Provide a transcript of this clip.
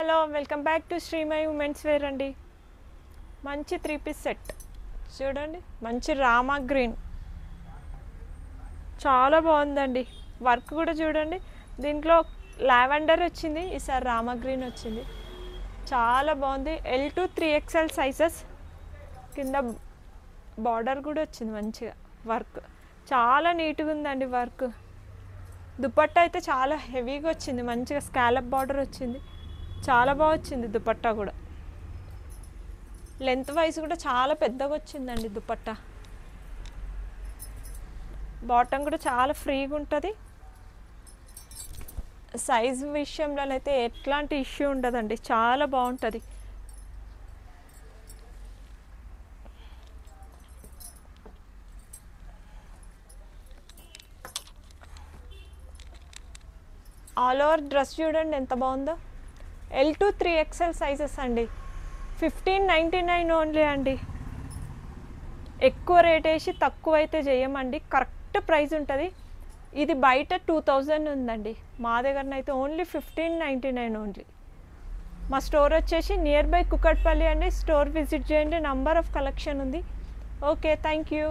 Hello welcome back to Srimayi women's wear అండి. మంచి 3 piece set చూడండి, మంచి రామా గ్రీన్ చాలా బాగుందండి. వర్క్ కూడా చూడండి, దీంట్లో లావెండర్ వచ్చింది, ఈసారి రామా గ్రీన్ వచ్చింది. చాలా బాగుంది. L to 3XL సైజెస్, కింద బార్డర్ కూడా వచ్చింది. మంచిగా వర్క్ చాలా నీట్గా ఉందండి. వర్క్ దుపట్టా అయితే చాలా హెవీగా వచ్చింది, మంచిగా స్కాలప్ బార్డర్ వచ్చింది. చాలా బాగా వచ్చింది దుపట్టా కూడా. లెంత్ వైజ్ కూడా చాలా పెద్దగా వచ్చిందండి దుపట్టా. బాటమ్ కూడా చాలా ఫ్రీగా ఉంటుంది. సైజు విషయంలోనైతే ఎట్లాంటి ఇష్యూ ఉండదండి, చాలా బాగుంటుంది. ఆల్ ఓవర్ డ్రెస్ చూడండి ఎంత బాగుందో. L to 3XL సైజెస్ అండి. 1599 ఓన్లీ అండి. ఎక్కువ రేట్ వేసి తక్కువ అయితే చేయమండి, కరెక్ట్ ప్రైస్ ఉంటుంది. ఇది బయట 2000 ఉందండి, మా దగ్గరనైతే ఓన్లీ 1599 ఓన్లీ. మా స్టోర్ వచ్చేసి నియర్ బై కుకట్పల్లి అండి. స్టోర్ విజిట్ చేయండి, నంబర్ ఆఫ్ కలెక్షన్ ఉంది. Okay, thank you.